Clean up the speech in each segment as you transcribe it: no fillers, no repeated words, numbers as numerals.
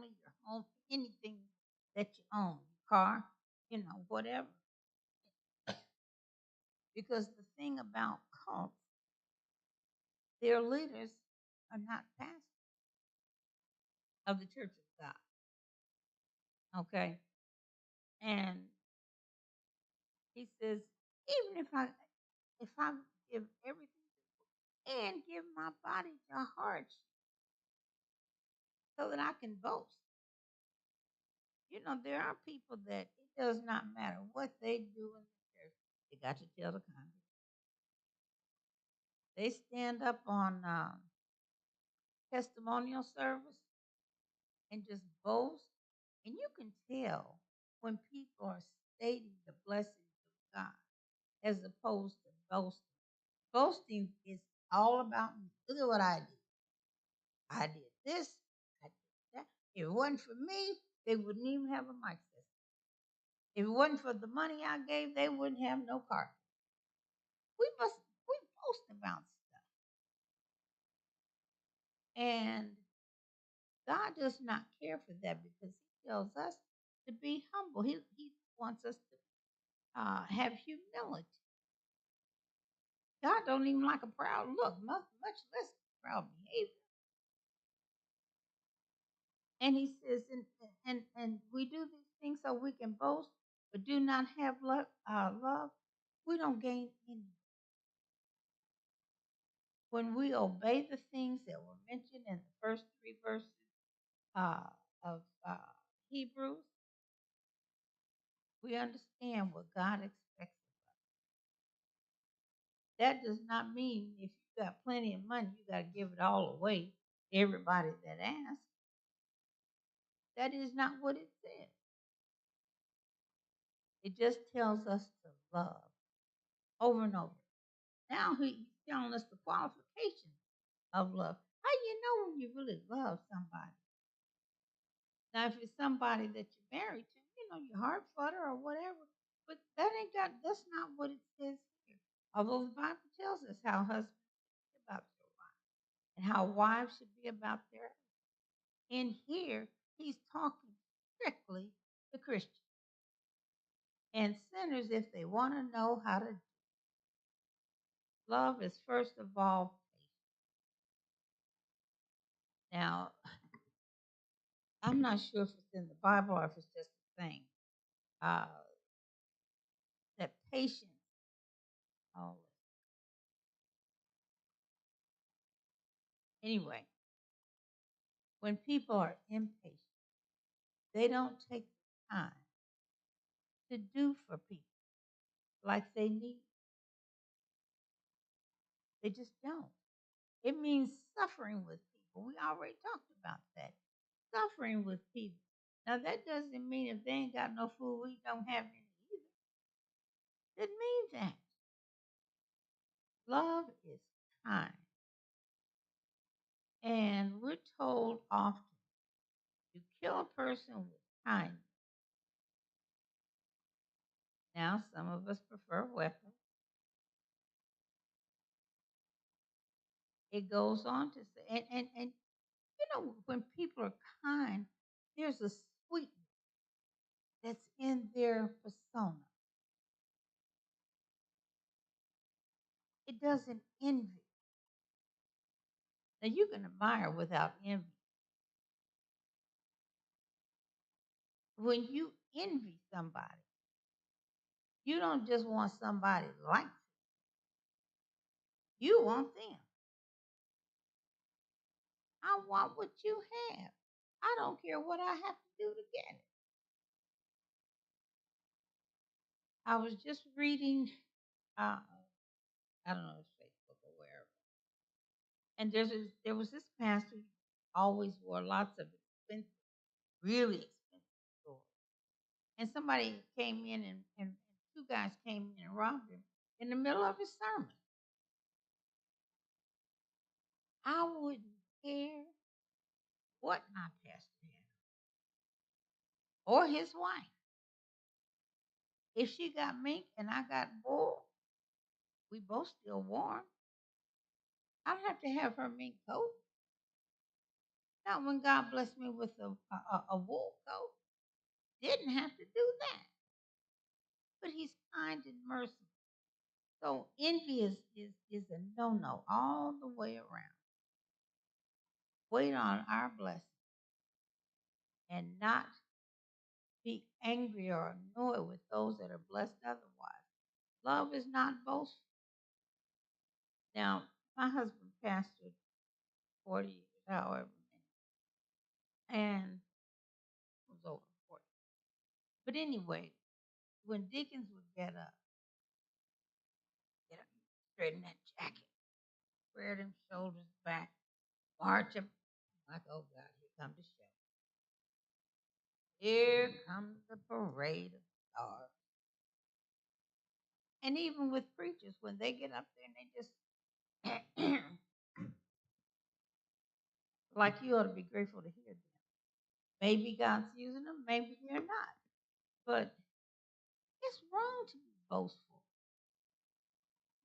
your home, anything that you own, car, whatever. Because the thing about cults, their leaders are not pastors of the Church of God. Okay, and he says, even if I give everything and give my body to heart so that I can boast. There are people that it does not matter what they do in the church. They got to tell the congregation. They stand up on testimonial service and just boast. And you can tell when people are stating the blessings of God as opposed to boasting. Boasting is all about me. Look at what I did. I did this. I did that. If it wasn't for me, they wouldn't even have a mic system. If it wasn't for the money I gave, they wouldn't have no car. We boast about stuff. And God does not care for that because He tells us to be humble. He wants us to have humility. God don't even like a proud look, much less proud behavior. And He says, and we do these things so we can boast, but do not have love. We don't gain anything. When we obey the things that were mentioned in the first three verses uh, of Hebrews, we understand what God expects. That does not mean if you got plenty of money, you got to give it all away to everybody that asks. That is not what it says. It just tells us to love over and over. Now he's telling us the qualifications of love. How do you know when you really love somebody? Now, if it's somebody that you're married to, your heart flutter or whatever, but that's not what it says here. Although the Bible tells us how husbands should be about their wives and how wives should be about their husbands. In here, he's talking strictly to Christians and sinners if they want to know how to. Love is first of all patient. Now, I'm not sure if it's in the Bible or if it's just a thing. Uh, that patience. Oh, anyway, when people are impatient, they don't take the time to do for people like they need. They just don't. It means suffering with people. We already talked about that. Suffering with people. Now that doesn't mean if they ain't got no food, we don't have any either. It means that. Love is kind. And we're told often to kill a person with kindness. Now some of us prefer weapons. It goes on to say, and when people are kind, there's a sweetness that's in their persona. It doesn't envy. Now you can admire without envy. When you envy somebody, you don't just want somebody like you want them. I want what you have. I don't care what I have to do to get it. I was just reading, uh, I don't know, if it's Facebook or wherever, and there was this pastor who always wore lots of expensive, really expensive clothes. And somebody came in and two guys came in and robbed him in the middle of his sermon. I wouldn't care what my pastor had or his wife. If she got mink and I got wool, we both still warm. I don't have to have her mink coat. Not when God blessed me with a wool coat. Didn't have to do that. But He's kind and merciful. So envy is a no-no all the way around. Wait on our blessing and not be angry or annoyed with those that are blessed otherwise. Love is not boastful. Now, my husband pastored 40 years, however many, and was over 40. But anyway, when deacons would get up, straighten that jacket, square them shoulders back, march up, like, oh God, here comes the show. Here comes the parade of stars. And even with preachers, when they get up there and they just, like, you ought to be grateful to hear them. Maybe God's using them, maybe they're not. But it's wrong to be boastful,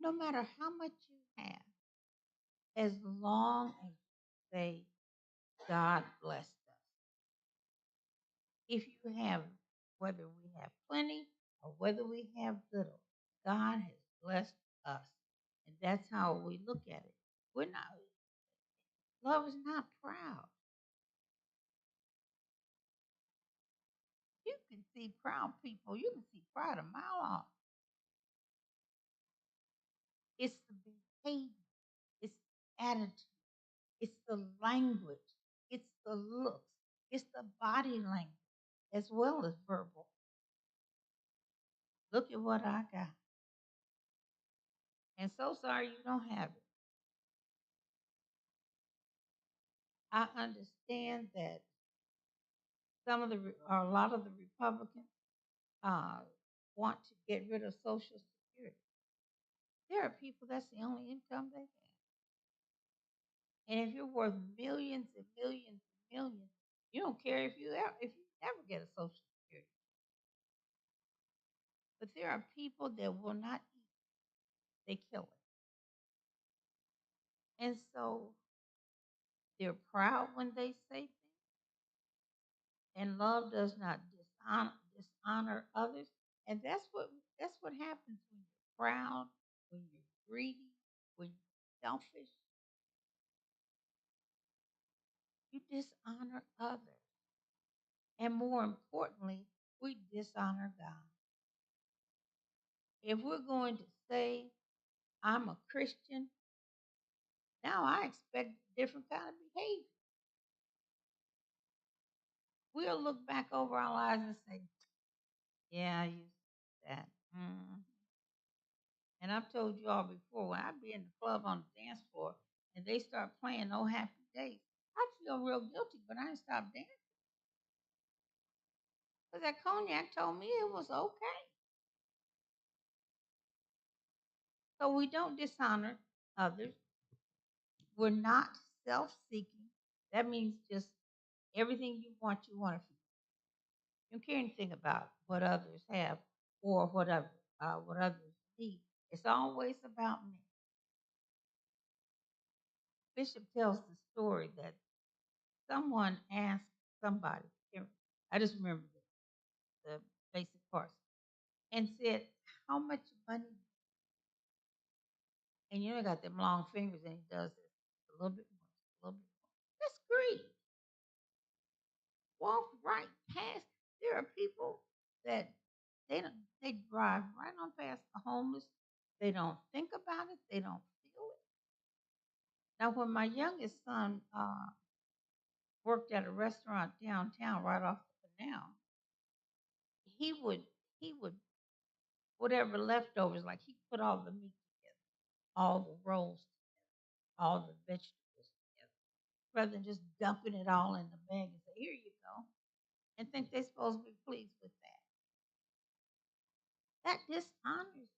no matter how much you have, as long as you say, God blessed us. If you have, whether we have plenty or whether we have little, God has blessed us. And that's how we look at it. We're not, love is not proud. You can see proud people, you can see pride a mile off. It's the behavior, it's the attitude, it's the language, it's the looks, it's the body language, as well as verbal. Look at what I got. And so sorry you don't have it. I understand that or a lot of the Republicans uh, want to get rid of Social Security. There are people that's the only income they have. And if you're worth millions and millions and millions, you don't care if you ever get a Social Security. But there are people that will not eat; they kill it. And so they're proud when they say things, and love does not dishonor others. And that's what happens when you're proud, when you're greedy, when you're selfish. You dishonor others. And more importantly, we dishonor God. If we're going to say, I'm a Christian, now I expect a different kind of behavior. We'll look back over our lives and say, yeah, I used that. And I've told you all before, when I be in the club on the dance floor and they start playing No Happy Days, I feel real guilty, but I ain't stop dancing. Because that cognac told me it was okay. So we don't dishonor others. We're not self seeking. That means just everything you want it for you. You don't care anything about what others have or what others need. It's always about me. Bishop tells the story that someone asked somebody, I just remember the basic parts, and said, how much money? And you know, he got them long fingers and he does this a little bit more, a little bit more. That's great. Walk right past. There are people that they drive right on past the homeless. They don't think about it. They don't feel it. Now, when my youngest son worked at a restaurant downtown, right off the canal, he would he would whatever leftovers, like he put all the meat together, all the rolls together, all the vegetables together, rather than just dumping it all in the bag and say, "Here you go," and think they're supposed to be pleased with that. That dishonors.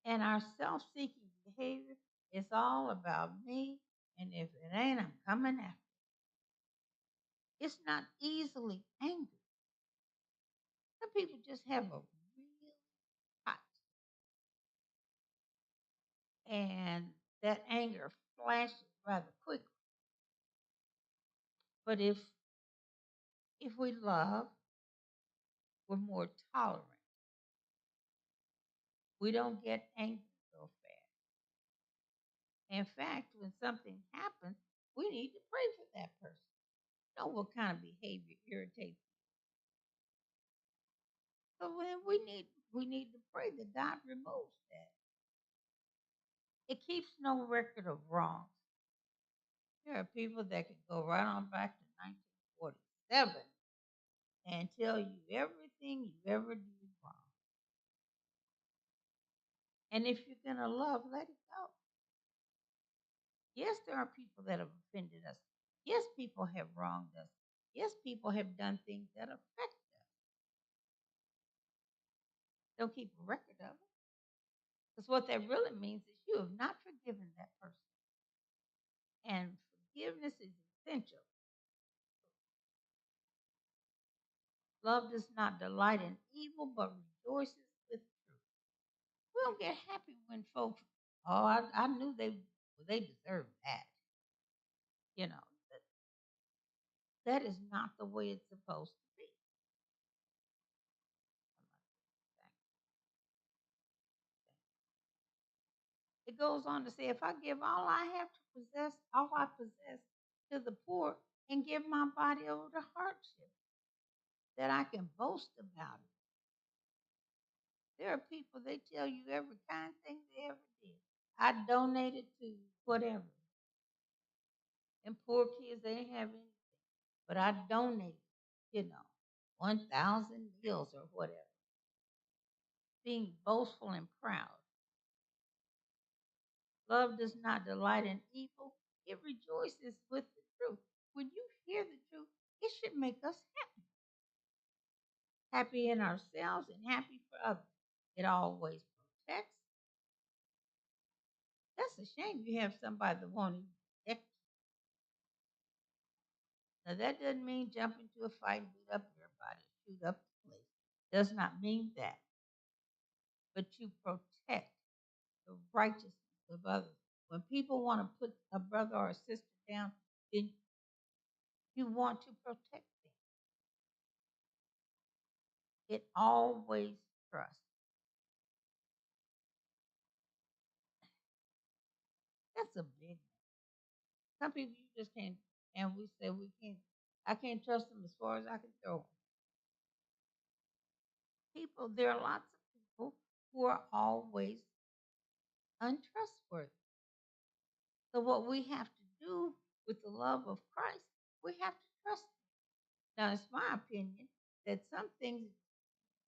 And our self seeking behavior is all about me. And if it ain't, I'm coming after it. It's not easily angered. Some people just have a real hot, and that anger flashes rather quickly. But if we love, we're more tolerant. We don't get angry so fast. In fact, when something happens, we need to pray for that person. Know what kind of behavior irritates. So when we need to pray that God removes that. It keeps no record of wrongs. There are people that can go right on back to 1947 and tell you everything you ever did wrong. And if you're gonna love, let it go. Yes, there are people that have offended us. Yes, people have wronged us. Yes, people have done things that affect us. Don't keep a record of it. Because what that really means is you have not forgiven that person. And forgiveness is essential. Love does not delight in evil, but rejoices with truth. We don't get happy when folks, oh, I knew they deserved that. You know, that is not the way it's supposed to be. It goes on to say, if I give all I have to possess, all I possess to the poor, and give my body over to hardship, that I can boast about it. There are people, they tell you every kind thing they ever did. I donated to whatever. And poor kids, they ain't have anything. But I donated, 1,000 meals or whatever. Being boastful and proud. Love does not delight in evil, it rejoices with the truth. When you hear the truth, it should make us happy. Happy in ourselves and happy for others. It always protects. That's a shame you have somebody that won't even protect you. Now, that doesn't mean jump into a fight and beat up everybody, shoot up the place. Does not mean that. But you protect the righteousness of others. When people want to put a brother or a sister down, then you want to protect them. It always trusts. That's a big one. Some people you just can't, and we say we can't. I can't trust them as far as I can throw them. People, there are lots of people who are always untrustworthy. So what we have to do with the love of Christ, we have to trust them. Now, it's my opinion that some things you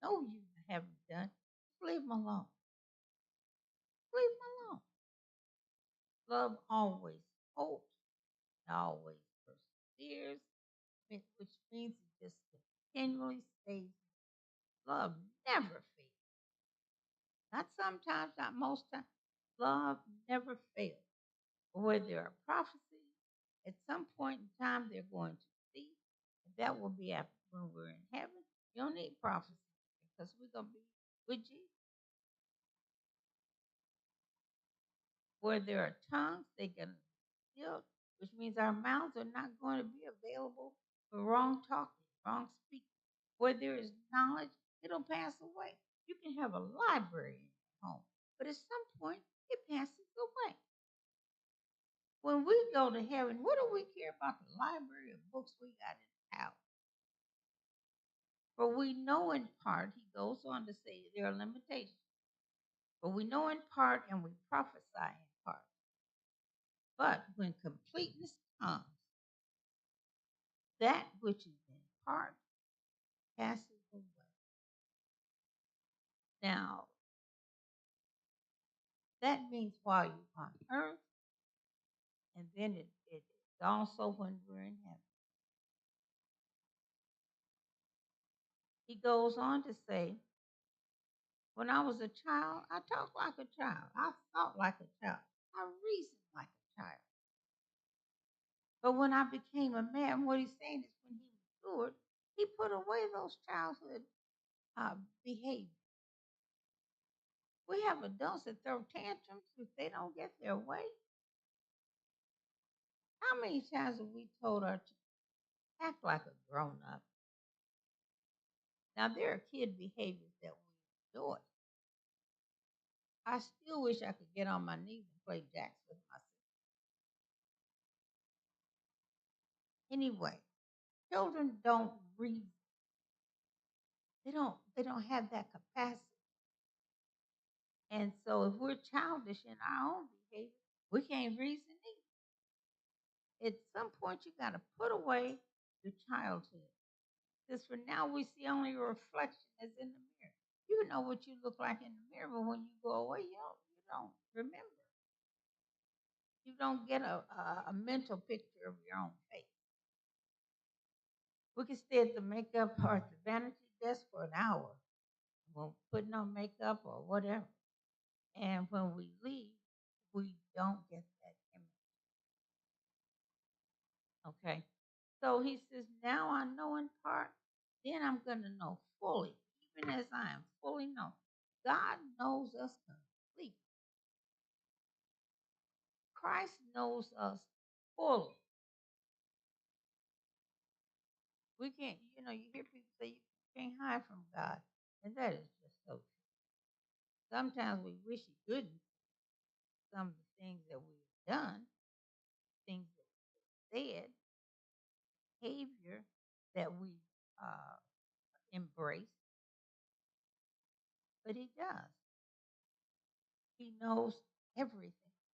know you haven't done, just leave them alone. Leave them alone. Love always hopes, and always perseveres, which means it just continually stays. Love never fails. Not sometimes, not most times. Love never fails. Where there are prophecies, at some point in time they're going to cease. And that will be after when we're in heaven. You don't need prophecy because we're going to be with Jesus. Where there are tongues, they're going to be healed, which means our mouths are not going to be available for wrong talking, wrong speaking. Where there is knowledge, it'll pass away. You can have a library in your home, but at some point it passes away. When we go to heaven, what do we care about the library of books we got in the house? For we know in part, he goes on to say there are limitations. For we know in part and we prophesy in part. But when completeness comes, that which is in part passes away. Now, that means while you're on earth, and then it's also when we're in heaven. He goes on to say, when I was a child, I talked like a child. I thought like a child. I reasoned like a child. But when I became a man, what he's saying is when he matured, he put away those childhood behaviors. We have adults that throw tantrums if they don't get their way. How many times have we told our children, Act like a grown up. Now, there are kid behaviors that we enjoy. I still wish I could get on my knees and play jacks with my sister. Anyway, children don't read. They don't have that capacity. And so if we're childish in our own behavior, we can't reason either. At some point you gotta put away your childhood. Because for now we see only a reflection that's in the mirror. You know what you look like in the mirror, but when you go away, you don't remember. You don't get a mental picture of your own face. We can stay at the makeup or at the vanity desk for an hour, well, putting on makeup or whatever. And when we leave, we don't get that image. Okay. So he says, now I know in part, then I'm going to know fully, even as I am fully known. God knows us completely. Christ knows us fully. We can't, you hear people say you can't hide from God. And that is just so true. Sometimes we wish he couldn't. Some of the things that we've done, things that we've said, behavior that we uh, embrace, but he does. He knows everything.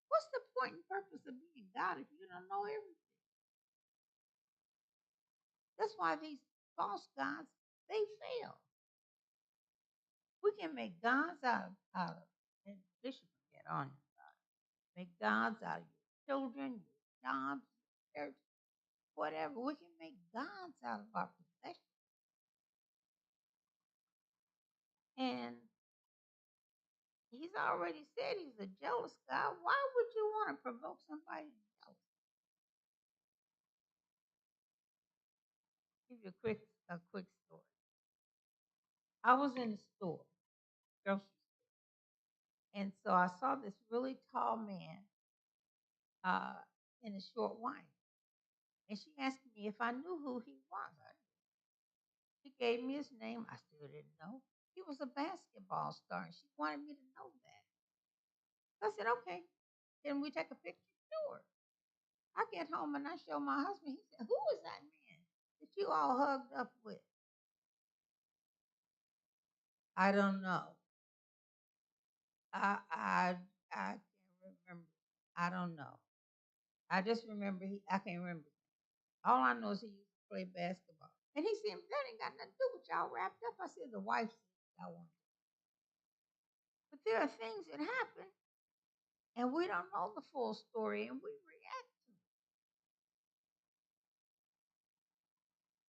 What's the point and purpose of being God if you don't know everything? That's why these false gods, they fail. We can make gods out of, and Bishop will get on it, make gods out of your children, your jobs, your church, whatever. We can make gods out of our possessions. And he's already said he's a jealous God. Why would you want to provoke somebody to jealousy? Give you a quick story. I was in the store, grocery store, and so I saw this really tall man uh, in a short wine. And she asked me if I knew who he was. She gave me his name. I still didn't know. He was a basketball star, and she wanted me to know that. So I said, okay, can we take a picture? Sure. I get home and I show my husband. He said, who is that man that you all hugged up with? I don't know. I can't remember. I don't know. I just remember I can't remember. All I know is he used to play basketball. And he said, that ain't got nothing to do with y'all wrapped up. I said, the wife said y'all want. But there are things that happen and we don't know the full story and we react to it.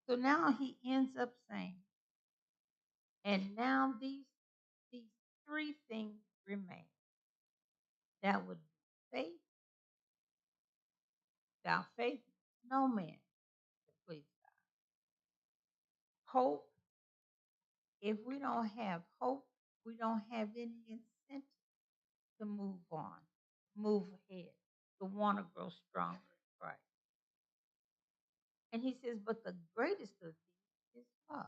So now he ends up saying, and now these three things remain. That would be faith. Without faith, no man can please God. Hope. If we don't have hope, we don't have any incentive to move on, move ahead, to want to grow stronger in Christ. And he says, but the greatest of these is love.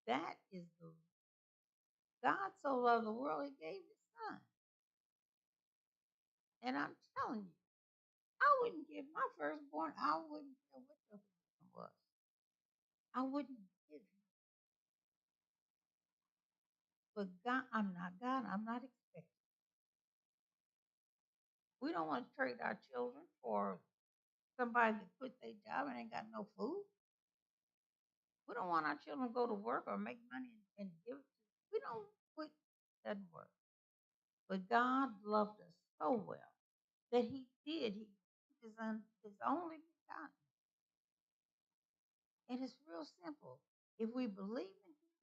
That is the God so loved the world, he gave his son. And I'm telling you, I wouldn't give my firstborn, I wouldn't care what the firstborn was. I wouldn't give him. But God, I'm not God, I'm not expecting. We don't want to trade our children for somebody that quit their job and ain't got no food. We don't want our children to go to work or make money and give it to. We don't. We, doesn't work. But God loved us so well that He did. He gave His only begotten, and it's real simple. If we believe in Him,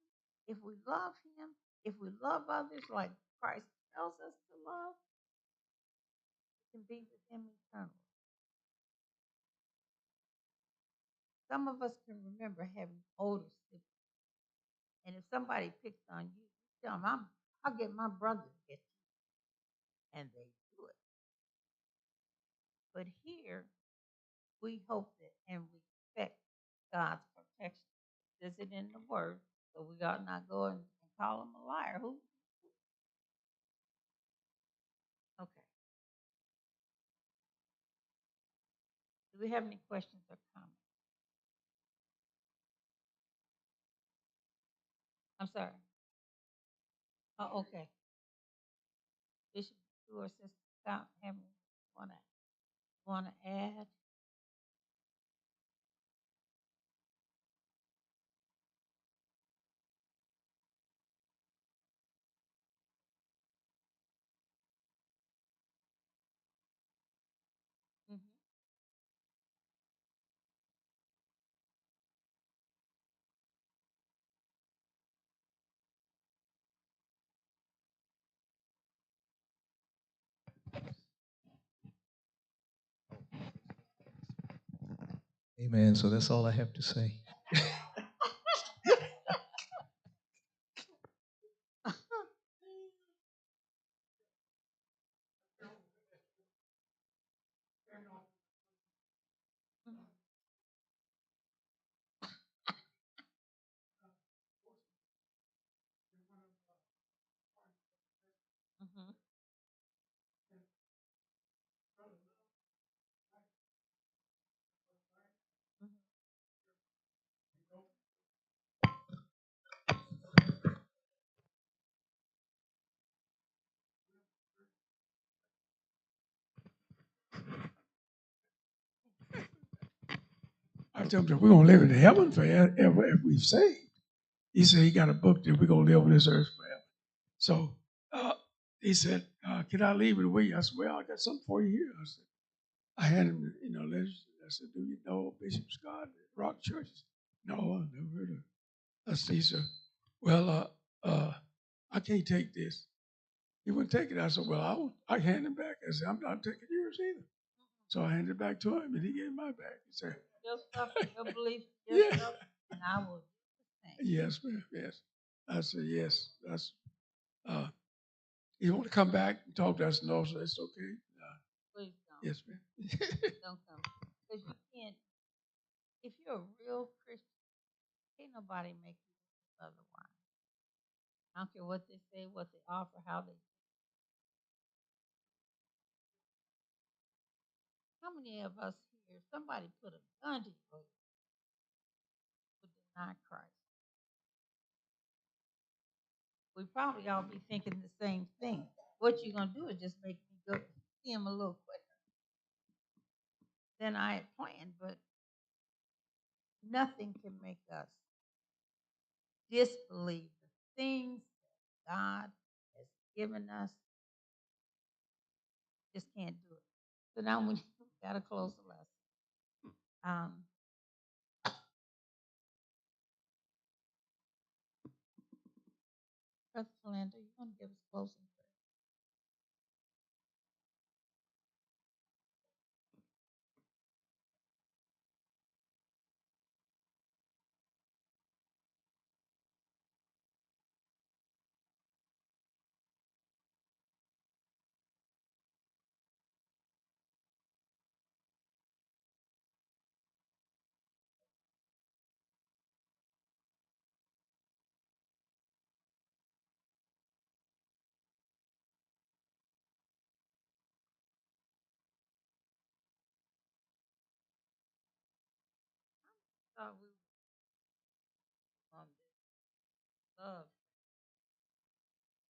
if we love Him, if we love others like Christ tells us to love, we can be with Him eternally. Some of us can remember having older siblings, and if somebody picks on you, you tell them, I'll get my brother to get you, and they do it. But here, we hope that and we expect God's protection. Is it in the Word? So we ought not go and call him a liar. Who? Okay. Do we have any questions or comments? I'm sorry. Oh, okay. Bishop, you or Sister Scott, have wanna add? Hmm. Amen. So that's all I have to say. Hmm. I told him, we're going to live in heaven forever if we saved. He said he got a book that we're going to live on this earth forever. So uh, he said, can I leave it with you? I said, well, I got something for you here. I said, I had him, letters. I said, do you know Bishop Scott at Rock Church? No, I never heard of it. I said, he said, well, I can't take this. He wouldn't take it. I said, well, I hand it back. I said, I'm not taking yours either. So I handed it back to him, and he gave my back. He said, Your stuff, your belief, your yeah. stuff, and I will do the same. Yes, ma'am. Yes. I said, yes. That's, uh, you want to come back and talk to us? No, so it's okay. Please don't. Yes, ma'am. Don't come. Because you can't, if you're a real Christian, can't nobody make you otherwise. I don't care what they say, what they offer, how they. How many of us here, somebody put a gun to your head, would deny Christ? We probably all be thinking the same thing. What you're gonna do is just make me go see him a little quicker than I had planned, but nothing can make us disbelieve the things that God has given us. Just can't do it. So now we gotta close the lesson. Um, Brother Philander, you want to give us closing prayer? Thought we were on this love